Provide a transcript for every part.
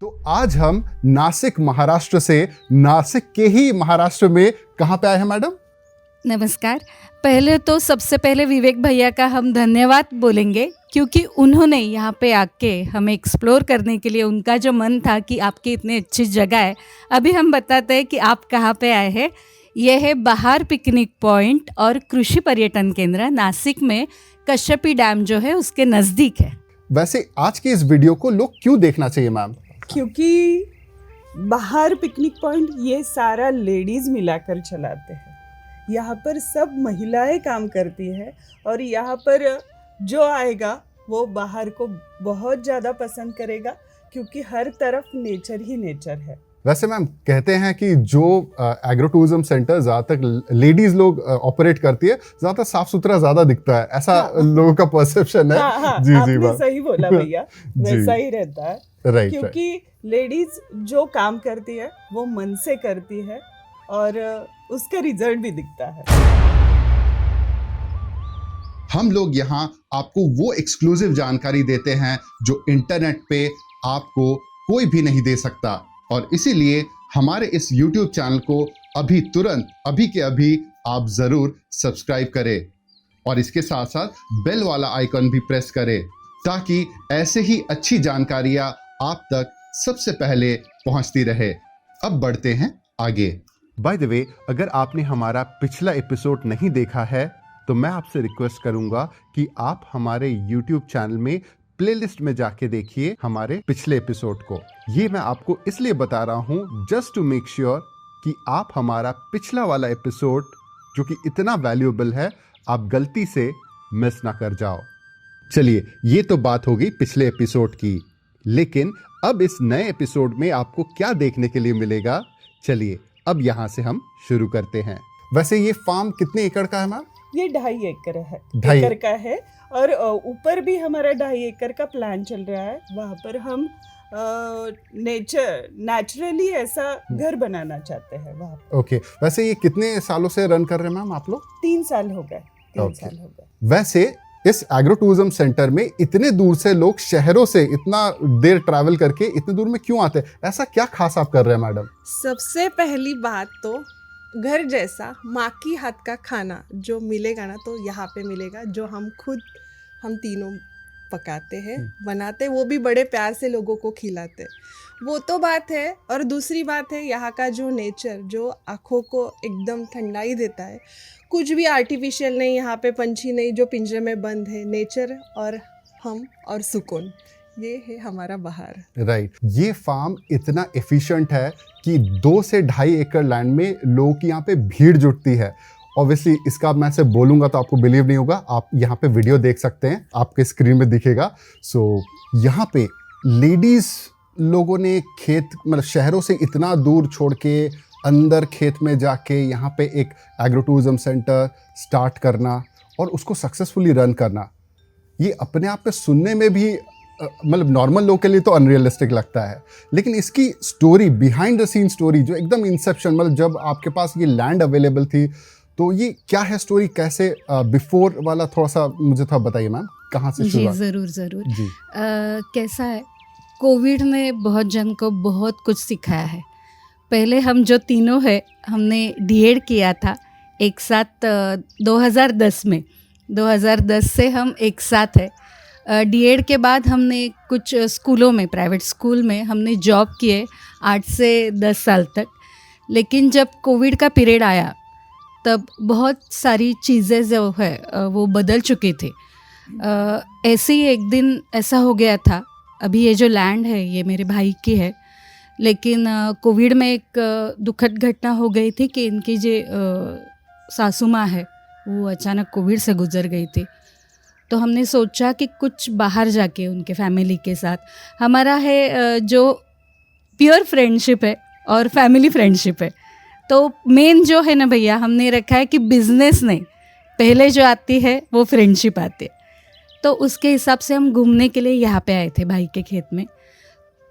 तो आज हम नासिक महाराष्ट्र से नासिक के ही महाराष्ट्र में कहाँ पे आए हैं मैडम? नमस्कार। पहले तो सबसे पहले विवेक भैया का हम धन्यवाद बोलेंगे, क्योंकि उन्होंने यहाँ पे आके हमें एक्सप्लोर करने के लिए, उनका जो मन था कि आपकी इतनी अच्छी जगह है। अभी हम बताते हैं कि आप कहाँ पे आए हैं। यह है बहार पिकनिक पॉइंट और कृषि पर्यटन केंद्र नासिक में, कश्यपी डैम जो है उसके नज़दीक है। वैसे आज के इस वीडियो को लोग क्यों देखना चाहिए मैम? क्योंकि बाहर पिकनिक पॉइंट ये सारा लेडीज़ मिलाकर चलाते हैं। यहाँ पर सब महिलाएं काम करती है और यहाँ पर जो आएगा वो बाहर को बहुत ज़्यादा पसंद करेगा, क्योंकि हर तरफ नेचर ही नेचर है। वैसे मैम कहते हैं कि जो एग्रो टूरिज्म सेंटर ज़्यादातर लेडीज़ लोग ऑपरेट करती है, ज़्यादा साफ सुथरा ज़्यादा दिखता है, ऐसा लोगों का परसेप्शन है। हाँ, जी आपने मैम सही बोला भैया, वैसा ही रहता है। राइट। क्योंकि लेडीज जो काम करती है वो मन से करती है और उसका रिजल्ट भी दिखता है। हम लोग यहाँ आपको वो एक्सक्लूसिव जानकारी देते हैं जो इंटरनेट पे आपको कोई भी नहीं दे सकता, और इसीलिए हमारे इस YouTube चैनल को अभी तुरंत अभी के अभी आप ज़रूर सब्सक्राइब करें और इसके साथ साथ बेल वाला आइकन भी प्रेस करें, ताकि ऐसे ही अच्छी जानकारियाँ आप तक सबसे पहले पहुंचती रहे। अब बढ़ते हैं आगे। बाय द वे, अगर आपने हमारा पिछला एपिसोड नहीं देखा है तो मैं आपसे रिक्वेस्ट करूंगा कि आप हमारे YouTube चैनल में प्लेलिस्ट में जाके देखिए हमारे पिछले एपिसोड को। ये मैं आपको इसलिए बता रहा हूँ जस्ट टू मेक श्योर कि आप हमारा पिछला वाला एपिसोड, जो कि इतना वैल्यूएबल है, आप गलती से मिस ना कर जाओ। चलिए, ये तो बात हो गई पिछले एपिसोड की, लेकिन अब इस नए एपिसोड में आपको क्या देखने के लिए मिलेगा, चलिए अब यहाँ से हम शुरू करते हैं। वैसे ये फार्म कितने एकड़ का है मैम? ये 2.5 एकड़ है, 2.5 एकड़ का है, और ऊपर भी हमारा 2.5 एकड़ का प्लान चल रहा है। वहाँ पर हम नेचुरली ऐसा घर बनाना चाहते हैं वहाँ पर। ओके। वैसे ये कितने सालों से रन कर रहे हैं मैम आप लोग? 3 साल हो गए। 3 Okay. साल हो गए। वैसे इस एग्रो टूरिज्म सेंटर में इतने दूर से लोग, शहरों से इतना देर ट्रैवल करके इतने दूर में क्यों आते हैं? ऐसा क्या खास आप कर रहे हैं मैडम? सबसे पहली बात तो घर जैसा माँ की हाथ का खाना जो मिलेगा ना, तो यहाँ पे मिलेगा, जो हम तीनों पकाते हैं, बनाते, वो भी बड़े प्यार से लोगों को खिलाते, वो तो बात है। और दूसरी बात है यहाँ का जो नेचर, जो आँखों को एकदम ठंडाई देता है। कुछ भी आर्टिफिशियल नहीं, यहाँ पे पंछी नहीं जो पिंजरे में बंद है, नेचर और हम और सुकून, ये है हमारा बहार। राइट। ये फार्म इतना एफिशिएंट है कि 2 से 2.5 एकड़ लैंड में लोगों की यहाँ पे भीड़ जुटती है। ऑब्वियसली इसका मैं से बोलूँगा तो आपको बिलीव नहीं होगा, आप यहाँ पे वीडियो देख सकते हैं, आपके स्क्रीन में दिखेगा। सो यहाँ पे लेडीज़ लोगों ने खेत, मतलब शहरों से इतना दूर छोड़ के अंदर खेत में जाके यहाँ पे एक एग्रो टूरिज्म सेंटर स्टार्ट करना और उसको सक्सेसफुली रन करना, ये अपने आप में सुनने में भी मतलब नॉर्मल लोग के लिए तो अनरियलिस्टिक लगता है, लेकिन इसकी story, behind the scene story जो एकदम इंसेप्शन, मतलब जब आपके पास ये लैंड अवेलेबल थी, तो ये क्या है स्टोरी, कैसे बिफोर वाला थोड़ा सा मुझे थोड़ा बताइए मैम, कहाँ से जी शुरुआत? ज़रूर। जी। कैसा है, कोविड ने बहुत जन को बहुत कुछ सिखाया है। पहले हम जो तीनों है, हमने डीएड किया था एक साथ 2010 में। 2010 से हम एक साथ है। डीएड के बाद हमने कुछ स्कूलों में, प्राइवेट स्कूल में हमने जॉब किए 8 से 10 साल तक। लेकिन जब कोविड का पीरियड आया तब बहुत सारी चीज़ें जो है वो बदल चुकी थी। ऐसे ही एक दिन ऐसा हो गया था, अभी ये जो लैंड है ये मेरे भाई की है, लेकिन कोविड में एक दुखद घटना हो गई थी कि इनकी जो सासू माँ है वो अचानक कोविड से गुजर गई थी। तो हमने सोचा कि कुछ बाहर जाके उनके फैमिली के साथ, हमारा है जो प्योर फ्रेंडशिप है और फैमिली फ्रेंडशिप है, तो मेन जो है ना भैया, हमने रखा है कि बिजनेस नहीं, पहले जो आती है वो फ्रेंडशिप आती है। तो उसके हिसाब से हम घूमने के लिए यहाँ पे आए थे भाई के खेत में।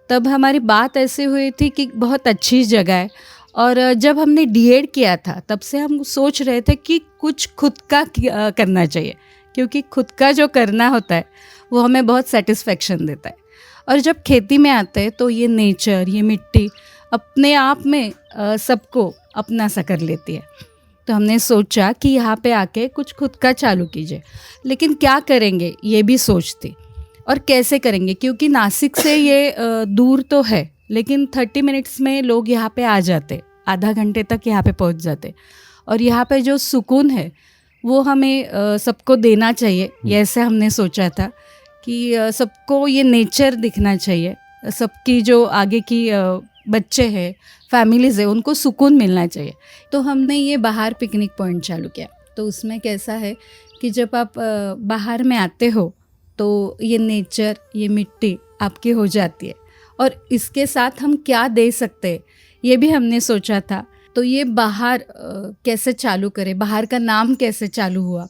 तब हमारी बात ऐसे हुई थी कि बहुत अच्छी जगह है, और जब हमने डीएड किया था तब से हम सोच रहे थे कि कुछ खुद का करना चाहिए, क्योंकि खुद का जो करना होता है वो हमें बहुत सेटिस्फेक्शन देता है। और जब खेती में आते हैं तो ये नेचर, ये मिट्टी अपने आप में सबको अपना सा कर लेती है। तो हमने सोचा कि यहाँ पे आके कुछ खुद का चालू कीजिए, लेकिन क्या करेंगे ये भी सोचती, और कैसे करेंगे, क्योंकि नासिक से ये दूर तो है, लेकिन 30 मिनट्स में लोग यहाँ पे आ जाते, आधा घंटे तक यहाँ पे पहुँच जाते। और यहाँ पे जो सुकून है वो हमें सबको देना चाहिए। ये ऐसे हमने सोचा था कि सबको ये नेचर दिखना चाहिए, सबकी जो आगे की बच्चे हैं, फैमिलीज़ है, उनको सुकून मिलना चाहिए। तो हमने ये बाहर पिकनिक पॉइंट चालू किया। तो उसमें कैसा है कि जब आप बाहर में आते हो तो ये नेचर, ये मिट्टी आपकी हो जाती है, और इसके साथ हम क्या दे सकते हैं ये भी हमने सोचा था। तो ये बाहर कैसे चालू करें, बाहर का नाम कैसे चालू हुआ।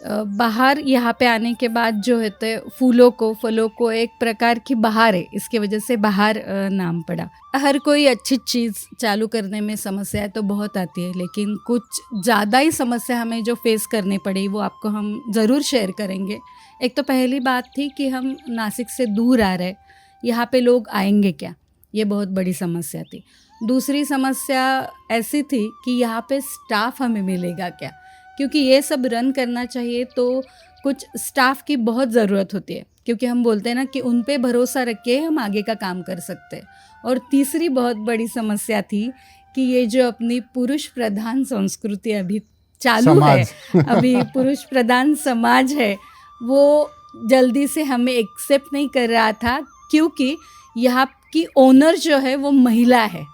बाहर यहाँ पे आने के बाद जो है तो फूलों को, फलों को एक प्रकार की बहार है, इसके वजह से बाहर नाम पड़ा। हर कोई अच्छी चीज़ चालू करने में समस्याएं तो बहुत आती है, लेकिन कुछ ज़्यादा ही समस्या हमें जो फेस करनी पड़ी वो आपको हम ज़रूर शेयर करेंगे। एक तो पहली बात थी कि हम नासिक से दूर आ रहे, यहाँ पे लोग आएंगे क्या, ये बहुत बड़ी समस्या थी। दूसरी समस्या ऐसी थी कि यहाँ पे स्टाफ हमें मिलेगा क्या, क्योंकि ये सब रन करना चाहिए तो कुछ स्टाफ की बहुत ज़रूरत होती है, क्योंकि हम बोलते हैं ना कि उन पे भरोसा रख के हम आगे का काम कर सकते हैं। और तीसरी बहुत बड़ी समस्या थी कि ये जो अपनी पुरुष प्रधान संस्कृति अभी चालू है, अभी पुरुष प्रधान समाज है, वो जल्दी से हमें एक्सेप्ट नहीं कर रहा था, क्योंकि यहाँ की ओनर जो है वो महिला है।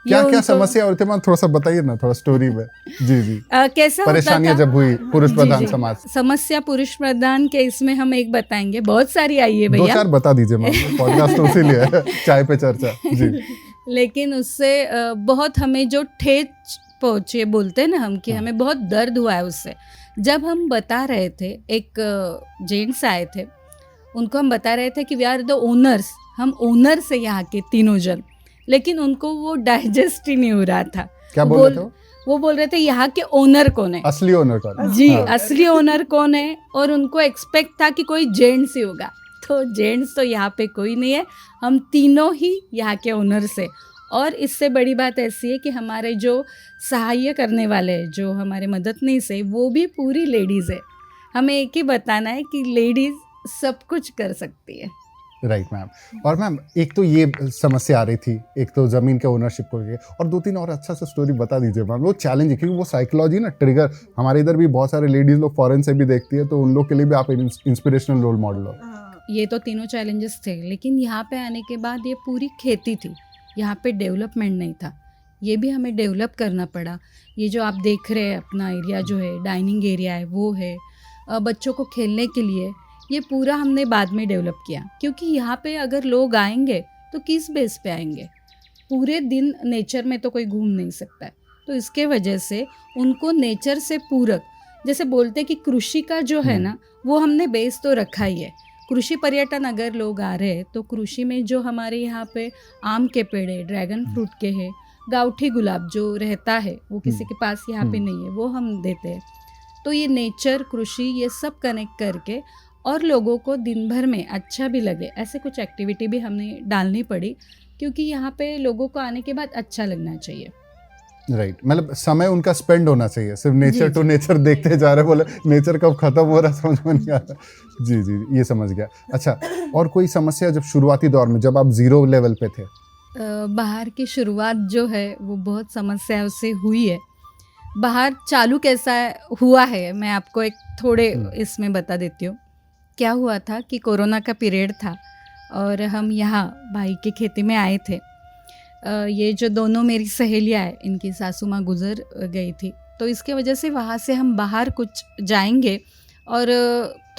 क्या क्या समस्या होती है, थोड़ा सा बताइए ना, थोड़ा स्टोरी में। जी जी कैसा परेशानियां जब हुई पुरुष प्रधान समाज। समस्या पुरुष प्रधान के इसमें हम एक बताएंगे, बहुत सारी आई है भैया, 2-4 बता दीजिए मैम, पॉडकास्ट तो इसीलिए है, चाय पे चर्चा जी। लेकिन उससे बहुत हमें जो ठेच पहुँचे, बोलते हैं ना हम, कि हमें बहुत दर्द हुआ है उससे। जब हम बता रहे थे, एक जेंट्स आए थे, उनको हम बता रहे थे कि वी आर द ओनर्स, हम ओनर से यहाँ के तीनों जन, लेकिन उनको वो डाइजेस्ट ही नहीं हो रहा था। क्या बोल रहे थे वो बोल रहे थे यहाँ के ओनर कौन है, असली ओनर कौन है। जी हाँ। असली ओनर कौन है, और उनको एक्सपेक्ट था कि कोई जेंट्स ही होगा। तो जेंट्स तो यहाँ पे कोई नहीं है, हम तीनों ही यहाँ के ओनर से। और इससे बड़ी बात ऐसी है कि हमारे जो सहाय्य करने वाले, जो हमारे मददनीस है, वो भी पूरी लेडीज़ है। हमें एक ही बताना है कि लेडीज़ सब कुछ कर सकती है। Right ma'am. और मैम एक तो ये समस्या आ रही थी, एक तो ज़मीन के ओनरशिप को लेके, और 2-3 और अच्छा सा स्टोरी बता दीजिए मैम। वो चैलेंज है क्योंकि वो साइकोलॉजी ना ट्रिगर, हमारे इधर भी बहुत सारे लेडीज़ लोग फॉरेन से भी देखती है, तो उन लोग के लिए भी आप इंस्पिरेशनल रोल मॉडल हो। ये तो तीनों चैलेंजेस थे, लेकिन यहाँ पे आने के बाद ये पूरी खेती थी, यहाँ पे डेवलपमेंट नहीं था, ये भी हमें डेवलप करना पड़ा। ये जो आप देख रहे हैं अपना एरिया जो है, डाइनिंग एरिया है, वो है, बच्चों को खेलने के लिए, ये पूरा हमने बाद में डेवलप किया। क्योंकि यहाँ पे अगर लोग आएंगे तो किस बेस पे आएंगे, पूरे दिन नेचर में तो कोई घूम नहीं सकता है। तो इसके वजह से उनको नेचर से पूरक, जैसे बोलते कि कृषि का जो है ना, वो हमने बेस तो रखा ही है। कृषि पर्यटन अगर लोग आ रहे हैं तो कृषि में जो हमारे यहाँ पे आम के पेड़ है, ड्रैगन फ्रूट के है, गाउठी गुलाब जो रहता है वो किसी के पास यहाँ पे नहीं है, वो हम देते हैं। तो ये नेचर, कृषि, ये सब कनेक्ट करके और लोगों को दिन भर में अच्छा भी लगे, ऐसे कुछ एक्टिविटी भी हमने डालनी पड़ी, क्योंकि यहाँ पे लोगों को आने के बाद अच्छा लगना चाहिए। राइट मतलब समय उनका स्पेंड होना चाहिए, सिर्फ नेचर टू नेचर देखते जा रहे, बोले नेचर कब खत्म हो रहा समझ में नहीं आ रहा। जी जी ये समझ गया। अच्छा और कोई समस्या जब शुरुआती दौर में, जब आप 0 लेवल पे थे? बाहर की शुरुआत जो है वो बहुत समस्याओं से हुई है। बाहर चालू कैसा हुआ है मैं आपको एक थोड़े इसमें बता देती हूँ। क्या हुआ था कि कोरोना का पीरियड था और हम यहाँ भाई की खेती में आए थे। ये जो दोनों मेरी सहेलियाँ हैं, इनकी सासू माँ गुजर गई थी, तो इसके वजह से वहाँ से हम बाहर कुछ जाएंगे और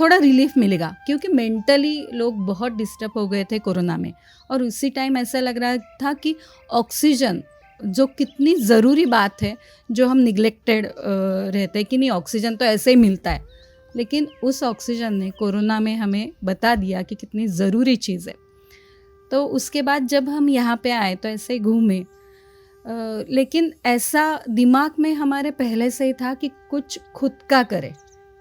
थोड़ा रिलीफ मिलेगा, क्योंकि मेंटली लोग बहुत डिस्टर्ब हो गए थे कोरोना में। और उसी टाइम ऐसा लग रहा था कि ऑक्सीजन जो कितनी ज़रूरी बात है, जो हम निगलेक्टेड रहते हैं कि नहीं ऑक्सीजन तो ऐसे ही मिलता है, लेकिन उस ऑक्सीजन ने कोरोना में हमें बता दिया कि कितनी ज़रूरी चीज़ है। तो उसके बाद जब हम यहाँ पे आए तो ऐसे घूमे, लेकिन ऐसा दिमाग में हमारे पहले से ही था कि कुछ खुद का करें,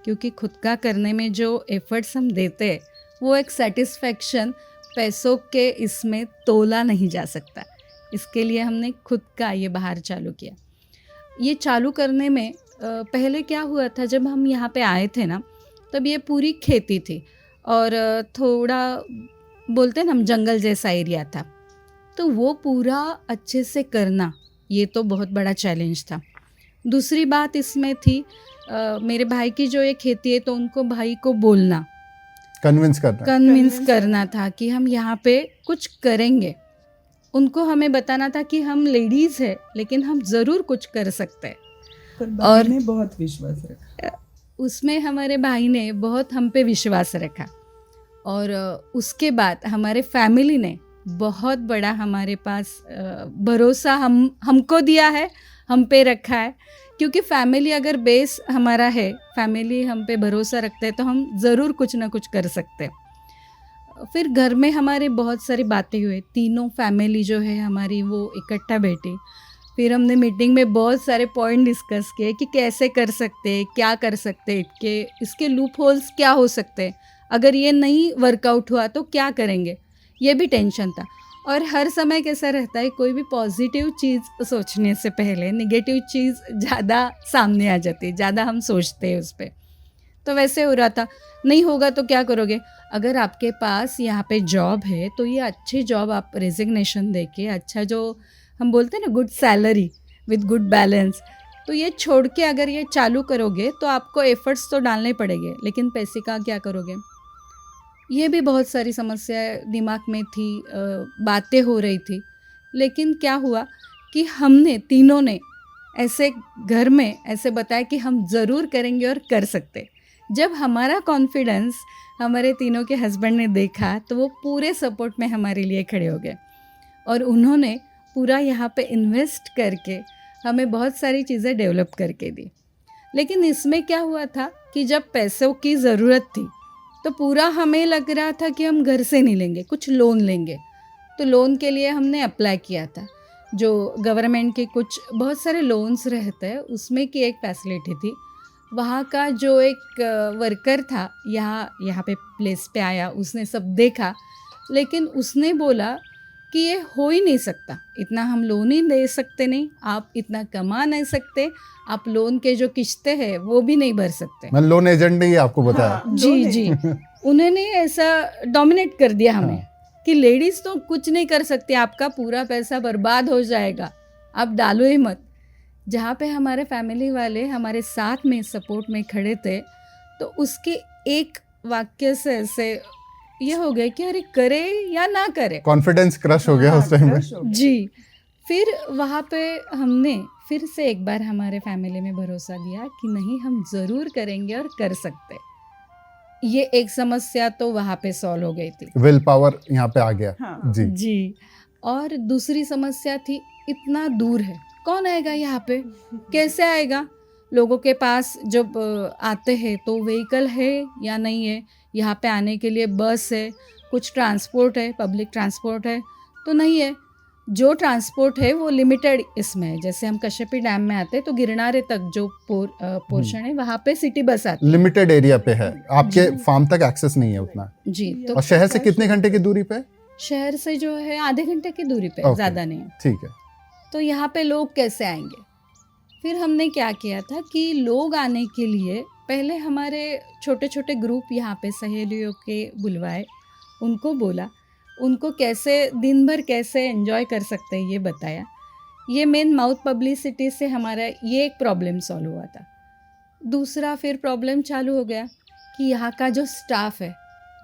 क्योंकि खुद का करने में जो एफर्ट्स हम देते हैं वो एक सेटिस्फैक्शन पैसों के इसमें तोला नहीं जा सकता। इसके लिए हमने खुद का ये बाहर चालू किया। ये चालू करने में पहले क्या हुआ था, जब हम यहाँ पे आए थे ना, तब ये पूरी खेती थी और थोड़ा बोलते हैं ना हम, जंगल जैसा एरिया था। तो वो पूरा अच्छे से करना, ये तो बहुत बड़ा चैलेंज था। दूसरी बात इसमें थी, मेरे भाई की जो ये खेती है, तो उनको भाई को बोलना, कन्विंस करना था कि हम यहाँ पे कुछ करेंगे। उनको हमें बताना था कि हम लेडीज़ है लेकिन हम ज़रूर कुछ कर सकते हैं। और ने बहुत विश्वास रखा, उसमें हमारे भाई ने बहुत हम पे विश्वास रखा। और उसके बाद हमारे फैमिली ने बहुत बड़ा हमारे पास भरोसा हमको दिया है, हम पे रखा है। क्योंकि फैमिली अगर बेस हमारा है, फैमिली हम पे भरोसा रखते हैं, तो हम ज़रूर कुछ ना कुछ कर सकते हैं। फिर घर में हमारे बहुत सारी बातें हुई, तीनों फैमिली जो है हमारी वो इकट्ठा बैठी। फिर हमने मीटिंग में बहुत सारे पॉइंट डिस्कस किए कि कैसे कर सकते हैं, क्या कर सकते हैं, इसके लूप होल्स क्या हो सकते हैं, अगर ये नहीं वर्कआउट हुआ तो क्या करेंगे, ये भी टेंशन था। और हर समय कैसा रहता है, कोई भी पॉजिटिव चीज़ सोचने से पहले नेगेटिव चीज़ ज़्यादा सामने आ जाती है, ज़्यादा हम सोचते हैं उस पर। तो वैसे हो रहा था, नहीं होगा तो क्या करोगे, अगर आपके पास यहाँ पे जॉब है तो ये अच्छी जॉब आप रेजिग्नेशन दे के, अच्छा जो हम बोलते हैं ना good salary with good balance, तो ये छोड़ के अगर ये चालू करोगे तो आपको एफर्ट्स तो डालने पड़ेंगे, लेकिन पैसे का क्या करोगे। ये भी बहुत सारी समस्याएं दिमाग में थी, बातें हो रही थी। लेकिन क्या हुआ कि हमने तीनों ने ऐसे घर में ऐसे बताया कि हम ज़रूर करेंगे और कर सकते। जब हमारा कॉन्फिडेंस हमारे तीनों के हस्बैंड ने देखा तो वो पूरे सपोर्ट में हमारे लिए खड़े हो गए और उन्होंने पूरा यहाँ पे इन्वेस्ट करके हमें बहुत सारी चीज़ें डेवलप करके दी। लेकिन इसमें क्या हुआ था कि जब पैसों की ज़रूरत थी तो पूरा हमें लग रहा था कि हम घर से नहीं लेंगे, कुछ लोन लेंगे। तो लोन के लिए हमने अप्लाई किया था, जो गवर्नमेंट के कुछ बहुत सारे लोन्स रहते हैं, उसमें की एक फैसिलिटी थी। वहाँ का जो एक वर्कर था यहाँ पे प्लेस पे आया, उसने सब देखा, लेकिन उसने बोला कि ये हो ही नहीं सकता, इतना हम लोन ही दे सकते नहीं, आप इतना कमा नहीं सकते, आप लोन के जो किस्तें हैं वो भी नहीं भर सकते। मैं लोन एजेंट ने ही आपको बताया। हाँ, जी जी उन्होंने ऐसा डोमिनेट कर दिया हमें कि लेडीज़ तो कुछ नहीं कर सकती, आपका पूरा पैसा बर्बाद हो जाएगा, आप डालो ही मत। जहाँ पे हमारे फैमिली वाले हमारे साथ में सपोर्ट में खड़े थे, तो उसके एक वाक्य से ऐसे ये हो गया कि अरे करे या ना करे, कॉन्फिडेंस क्रश हो गया उस टाइम में। जी। फिर वहाँ पे हमने फिर से एक बार हमारे फैमिली में भरोसा दिया कि नहीं, हम ज़रूर करेंगे और कर सकते। ये एक समस्या तो वहाँ पे सॉल्व हो गई थी, विल पावर यहाँ पे आ गया। हाँ। जी जी। और दूसरी समस्या थी, इतना दूर है, कौन आएगा यहाँ पे, कैसे आएगा। लोगों के पास जब आते हैं तो व्हीकल है या नहीं है, यहाँ पे आने के लिए बस है, कुछ ट्रांसपोर्ट है, पब्लिक ट्रांसपोर्ट है तो नहीं है। जो ट्रांसपोर्ट है वो लिमिटेड इसमें है। जैसे हम कश्यपी डैम में आते हैं तो गिरनारे तक जो पोर्शन है वहाँ पे सिटी बस आती है, लिमिटेड एरिया पे है, आपके फार्म तक एक्सेस नहीं है उतना। जी। तो और शहर से कितने घंटे की दूरी पे? शहर से जो है आधे घंटे की दूरी पे, Okay. ज़्यादा नहीं। ठीक है। तो यहाँ पे लोग कैसे आएंगे। फिर हमने क्या किया था कि लोग आने के लिए पहले हमारे छोटे छोटे ग्रुप यहाँ पे सहेलियों के बुलवाए, उनको बोला, उनको कैसे दिन भर कैसे एंजॉय कर सकते हैं ये बताया। ये मेन माउथ पब्लिसिटी से हमारा ये एक प्रॉब्लम सॉल्व हुआ था। दूसरा फिर प्रॉब्लम चालू हो गया कि यहाँ का जो स्टाफ है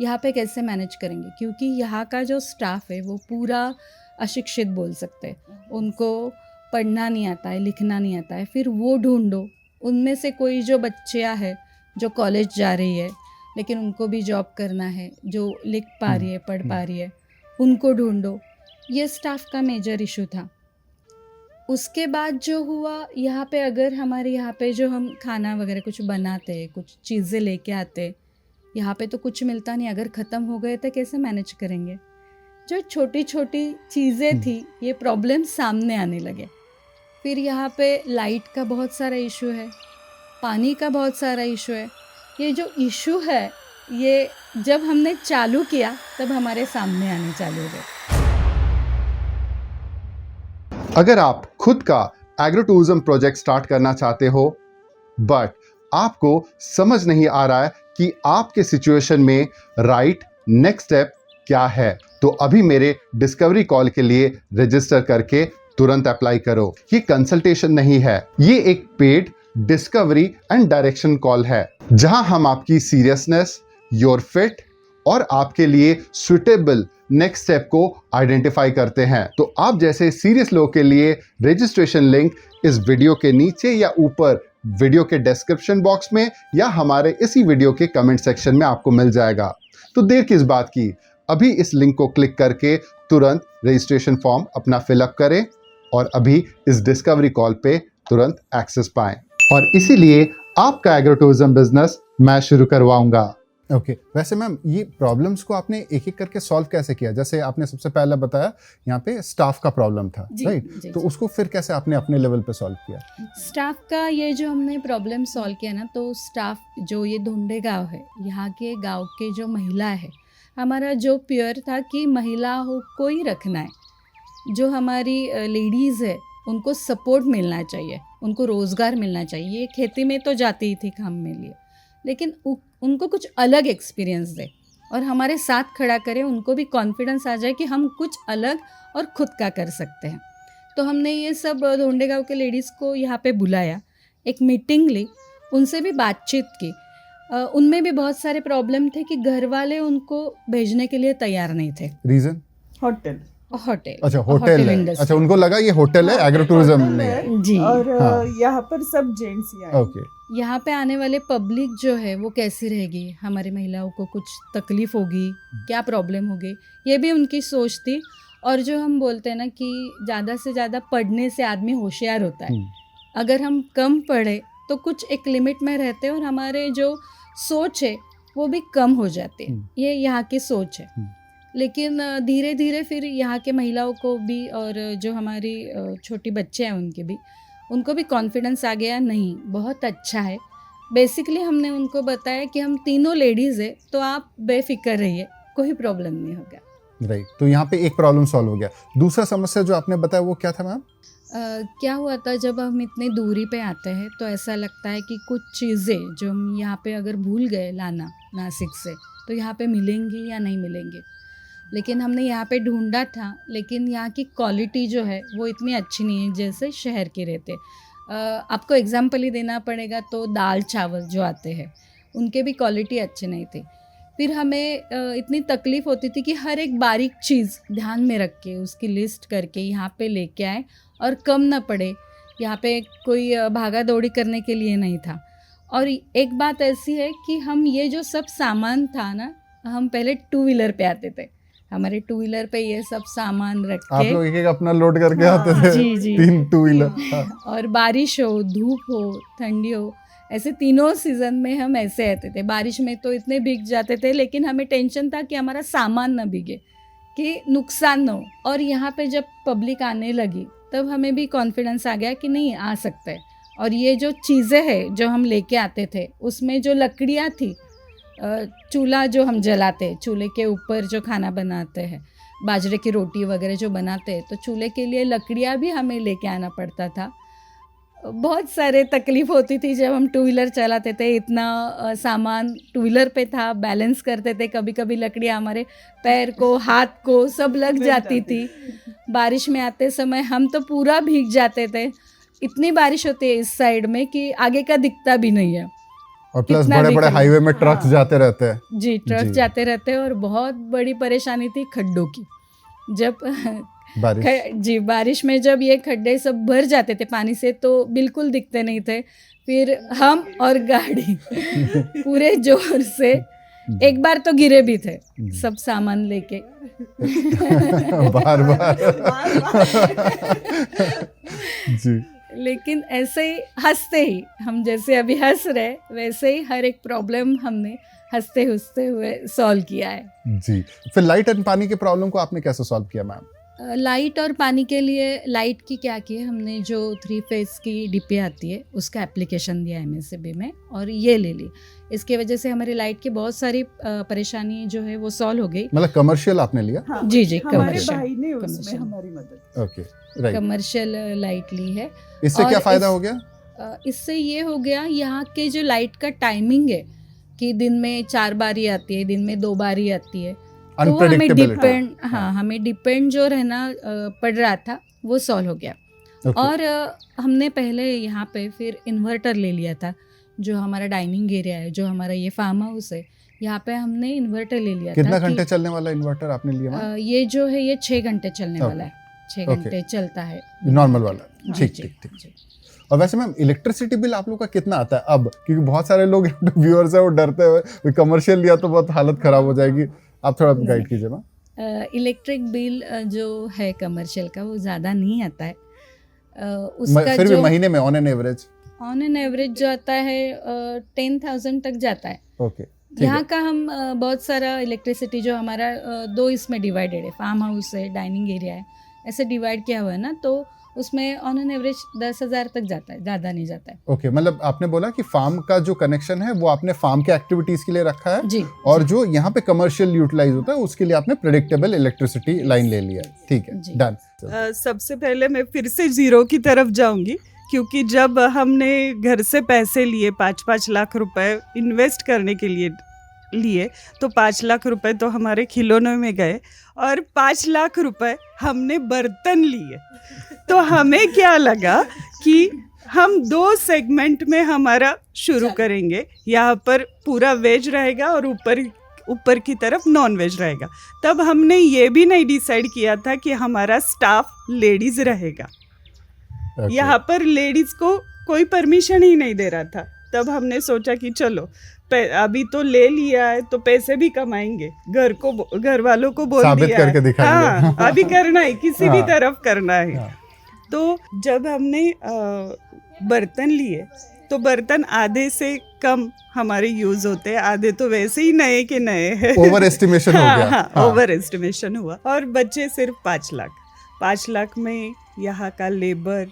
यहाँ पे कैसे मैनेज करेंगे, क्योंकि यहाँ का जो स्टाफ है वो पूरा अशिक्षित बोल सकते हैं, उनको पढ़ना नहीं आता है, लिखना नहीं आता है। फिर वो ढूंढो, उनमें से कोई जो बच्चियाँ हैं जो कॉलेज जा रही है लेकिन उनको भी जॉब करना है, जो लिख पा रही है, पढ़ पा रही है, उनको ढूंढो। ये स्टाफ का मेजर इशू था। उसके बाद जो हुआ, यहाँ पे अगर हमारे यहाँ पे जो हम खाना वगैरह कुछ बनाते, कुछ चीज़ें लेके आते, यहाँ पे तो कुछ मिलता नहीं, अगर ख़त्म हो गए तो कैसे मैनेज करेंगे। जो छोटी छोटी चीज़ें थी, ये प्रॉब्लम सामने आने लगे। फिर यहाँ पे लाइट का बहुत सारा इशू है, पानी का बहुत सारा इशू है। ये जो इशू है ये जब हमने चालू किया तब हमारे सामने आने चालू हो गए। अगर आप खुद का एग्रो टूरिज्म प्रोजेक्ट स्टार्ट करना चाहते हो बट आपको समझ नहीं आ रहा है कि आपके सिचुएशन में राइट नेक्स्ट स्टेप क्या है, तो अभी मेरे डिस्कवरी कॉल के लिए रजिस्टर करके तुरंत अप्लाई करो। ये कंसल्टेशन नहीं है, ये एक paid discovery and direction call है जहां हम आपकी सीरियसनेस, योर फिट और आपके लिए सुटेबल नेक्स्ट स्टेप को आइडेंटिफाई करते हैं। तो आप जैसे सीरियस लोगों के लिए रजिस्ट्रेशन लिंक इस वीडियो के नीचे या ऊपर वीडियो के डिस्क्रिप्शन बॉक्स में या हमारे इसी वीडियो के कमेंट सेक्शन में आपको मिल जाएगा। तो देर किस बात की, अभी इस लिंक को क्लिक करके तुरंत रजिस्ट्रेशन फॉर्म अपना फिलअप करें और अभी इस डिस्कवरी कॉल पे तुरंत एक्सेस पाएं। और इसीलिए आपका एग्रो टूरिज्म बिजनेस मैं शुरू करवाऊंगा। ओके वैसे मैम ये प्रॉब्लम्स को आपने एक एक करके सॉल्व कैसे किया? जैसे आपने सबसे पहले बताया यहाँ पे स्टाफ का प्रॉब्लम था, राइट? तो उसको फिर कैसे आपने अपने लेवल पे सॉल्व किया? स्टाफ का ये जो हमने प्रॉब्लम सॉल्व किया ना, तो स्टाफ जो ये धुंडे गांव है, यहाँ के गांव के जो महिला है, हमारा जो प्योर था कि महिलाओं को ही रखना है। जो हमारी लेडीज़ है उनको सपोर्ट मिलना चाहिए, उनको रोज़गार मिलना चाहिए। ये खेती में तो जाती ही थी काम में लिए, लेकिन उनको कुछ अलग एक्सपीरियंस दे और हमारे साथ खड़ा करें, उनको भी कॉन्फिडेंस आ जाए कि हम कुछ अलग और खुद का कर सकते हैं। तो हमने ये सब धोंडे गाँव के लेडीज़ को यहाँ पे बुलाया, एक मीटिंग ली, उनसे भी बातचीत की। उनमें भी बहुत सारे प्रॉब्लम थे कि घर वाले उनको भेजने के लिए तैयार नहीं थे। रीज़न? होटल। अच्छा होटल है, इंडस्ट्री। अच्छा उनको लगा ये होटल है, एग्रो टूरिज्म नहीं है। जी। और हाँ। यहाँ पर सब जेंट्स ही आए। ओके यहाँ पे आने वाले पब्लिक जो है वो कैसी रहेगी, हमारी महिलाओं को कुछ तकलीफ होगी, क्या प्रॉब्लम होगी, ये भी उनकी सोच थी। और जो हम बोलते हैं ना कि ज़्यादा से ज़्यादा पढ़ने से आदमी होशियार होता है। अगर हम कम पढ़े तो कुछ एक लिमिट में रहते हैं और हमारे जो सोच है वो भी कम हो जाती है। ये यहाँ की सोच है। लेकिन धीरे धीरे फिर यहाँ के महिलाओं को भी और जो हमारी छोटी बच्चे हैं उनको भी कॉन्फिडेंस आ गया, नहीं बहुत अच्छा है। बेसिकली हमने उनको बताया कि हम तीनों लेडीज़ है तो आप बेफिक्र रहिए, कोई प्रॉब्लम नहीं होगा। राइट, तो यहाँ पे एक प्रॉब्लम सॉल्व हो गया। दूसरा समस्या जो आपने बताया वो क्या था मैम? क्या हुआ था, जब हम इतनी दूरी पे आते हैं तो ऐसा लगता है कि कुछ चीज़ें जो हम यहाँ पे अगर भूल गए लाना नासिक से, तो यहाँ पे मिलेंगी या नहीं मिलेंगी। लेकिन हमने यहाँ पे ढूंढा था, लेकिन यहाँ की क्वालिटी जो है वो इतनी अच्छी नहीं है जैसे शहर के रहते। आपको एग्जाम्पल ही देना पड़ेगा तो दाल चावल जो आते हैं उनके भी क्वालिटी अच्छे नहीं थे। फिर हमें इतनी तकलीफ़ होती थी कि हर एक बारीक चीज़ ध्यान में रख के उसकी लिस्ट करके यहाँ पे लेके आए और कम ना पड़े। यहाँ पे कोई भागा दौड़ी करने के लिए नहीं था। और एक बात ऐसी है कि हम ये जो सब सामान था ना, हम पहले 2 व्हीलर पे आते थे, हमारे 2 व्हीलर पे ये सब सामान रख के आप लोग एक एक अपना लोड करके आते थे। जी जी 3 2 व्हीलर। और बारिश हो, धूप हो, ठंडी हो, ऐसे तीनों सीज़न में हम ऐसे आते थे। बारिश में तो इतने भीग जाते थे, लेकिन हमें टेंशन था कि हमारा सामान ना भीगे, कि नुकसान ना हो। और यहाँ पे जब पब्लिक आने लगी तब हमें भी कॉन्फिडेंस आ गया कि नहीं आ सकता है। और ये जो चीज़ें हैं जो हम लेके आते थे, उसमें जो लकड़ियाँ थी, चूल्हा जो हम जलाते, चूल्हे के ऊपर जो खाना बनाते हैं, बाजरे की रोटी वगैरह जो बनाते हैं, तो चूल्हे के लिए लकड़ियाँ भी हमें लेके आना पड़ता था। बहुत सारे तकलीफ़ होती थी जब हम 2 व्हीलर चलाते थे। इतना सामान 2 व्हीलर पे था, बैलेंस करते थे, कभी कभी लकड़ियाँ हमारे पैर को, हाथ को सब लग जाती थी। बारिश में आते समय हम तो पूरा भीग जाते थे। इतनी बारिश होती है इस साइड में कि आगे का दिखता भी नहीं है। और प्लस कितना बड़े भी बड़े कर लो। हाईवे में ट्रक्स जाते रहते हैं। जी, ट्रक जी। जाते रहते हैं। और बहुत बड़ी परेशानी थी खड्डों की। जब बारिश में जब ये खड्डे सब भर जाते थे पानी से तो बिल्कुल दिखते नहीं थे। फिर हम और गाड़ी पूरे जोर से एक बार तो गिरे भी थे सब सामान लेके। बार बार जी। लेकिन ऐसे ही हंसते ही, हम जैसे अभी हंस रहे वैसे ही हर एक प्रॉब्लम हमने हंसते हंसते हुए सॉल्व किया है। जी, फिर लाइट एंड पानी के प्रॉब्लम को आपने कैसे सॉल्व किया मैम? लाइट और पानी के लिए लाइट की क्या की है, हमने जो 3 फेज की डीपी आती है उसका एप्लीकेशन दिया MSCB में और ये ले ली। इसके वजह से हमारी लाइट की बहुत सारी परेशानी जो है वो सॉल्व हो गई। मतलब कमर्शियल आपने लिया? हाँ, जी जी, हमारे कमर्शियल भाई ने उसमें commercial। हमारी मदद। Okay, right. कमर्शियल लाइट ली है। इससे और क्या फायदा इस- हो गया? इससे ये हो गया, यहाँ के जो लाइट का टाइमिंग है कि दिन में 4 बारी आती है, दिन में 2 बारी आती है, तो वो हमें अनप्रेडिक्टेबिलिटी। डिपेंड, हाँ हमें डिपेंड जो रहना पड़ रहा था वो सॉल्व हो गया। और हमने पहले यहाँ पे फिर इन्वर्टर ले लिया था। जो हमारा डाइनिंग एरिया है, जो हमारा ये फार्म हाउस है, यहाँ पे हमने इन्वर्टर ले लिया कितना था। घंटे चलने वाला इन्वर्टर आपने लिया? मैम ये जो है ये 6 घंटे चलने वाला है, 6 Okay. घंटे चलता है नॉर्मल वाला? जी, ठीक जी, ठीक ठीक। जी। और वैसे मैम इलेक्ट्रिसिटी बिल आप लोग का कितना आता है अब? क्योंकि बहुत सारे लोग व्यूअर्स है वो डरते हुए कमर्शियल लिया तो बहुत हालत खराब हो जाएगी, आप थोड़ा गाइड कीजिए मैम। इलेक्ट्रिक बिल जो है कमर्शियल का वो ज़्यादा नहीं आता है। उसका फिर भी जो महीने में on an average? On an average जो आता है 10,000 तक जाता है। ओके, ठीक यहाँ है। का हम बहुत सारा इलेक्ट्रिसिटी जो हमारा 2 इसमें डिवाइडेड है, फार्म हाउस है, डाइनिंग एरिया है, ऐसे डिवाइड किया हुआ है ना, तो उसमें ऑन एन एवरेज 10,000 तक जाता है, ज़्यादा नहीं जाता है। ओके, मतलब आपने बोला कि फार्म का जो कनेक्शन है वो आपने फार्म के एक्टिविटीज के लिए रखा है, जी। और जो यहाँ पे कमर्शियल यूटिलाइज होता है उसके लिए आपने प्रेडिक्टेबल इलेक्ट्रिसिटी लाइन ले लिया। ठीक है, जी। डन। सबसे पहले मैं फिर से जीरो की तरफ जाऊंगी, क्योंकि जब हमने घर से पैसे लिए 5-5 लाख रुपए इन्वेस्ट करने के लिए तो 5 लाख रुपए तो हमारे खिलौनों में गए और 5 लाख रुपए हमने बर्तन लिए। तो हमें क्या लगा कि हम 2 सेगमेंट में हमारा शुरू करेंगे। यहाँ पर पूरा वेज रहेगा और ऊपर की तरफ नॉन वेज रहेगा। तब हमने ये भी नहीं डिसाइड किया था कि हमारा स्टाफ लेडीज रहेगा। Okay. यहाँ पर लेडीज को कोई परमिशन ही नहीं दे रहा था। तब हमने सोचा कि चलो अभी तो ले लिया है तो पैसे भी कमाएंगे, घर वालों को बोल साबित दिया करके है। दिखाएंगे। हाँ, अभी करना है, किसी भी हाँ। तरफ करना है। हाँ। तो जब हमने बर्तन लिए तो बर्तन आधे से कम हमारे यूज होते हैं, आधे तो वैसे ही नए के नए हैं। ओवर एस्टिमेशन हो गया। हाँ, ओवर एस्टिमेशन हुआ। और बच्चे सिर्फ 5 लाख। 5 लाख में यहाँ का लेबर,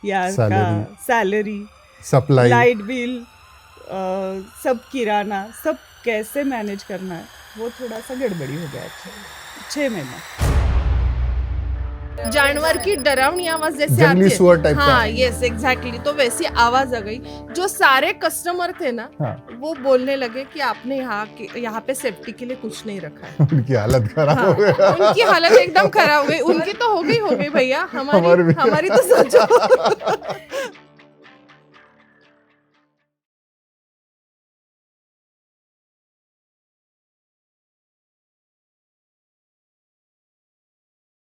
यहाँ का सैलरी, सप्लाई, लाइट बिल, सब किराना, सब कैसे मैनेज करना है वो थोड़ा सा गड़बड़ी हो गया। 6 महीना जानवर की डरावनी आवाज जैसे जंगली आती है, सुअर टाइप का। हाँ यस एग्जैक्टली, तो वैसी आवाज आ गई। जो सारे कस्टमर थे ना, हाँ। वो बोलने लगे कि आपने यहाँ पे सेफ्टी के लिए कुछ नहीं रखा है। उनकी हालत खराब हाँ, हो गया। उनकी हालत एकदम खराब हो गई। उनकी तो हो गई भैया, हमारी भी। हमारी तो सोचो।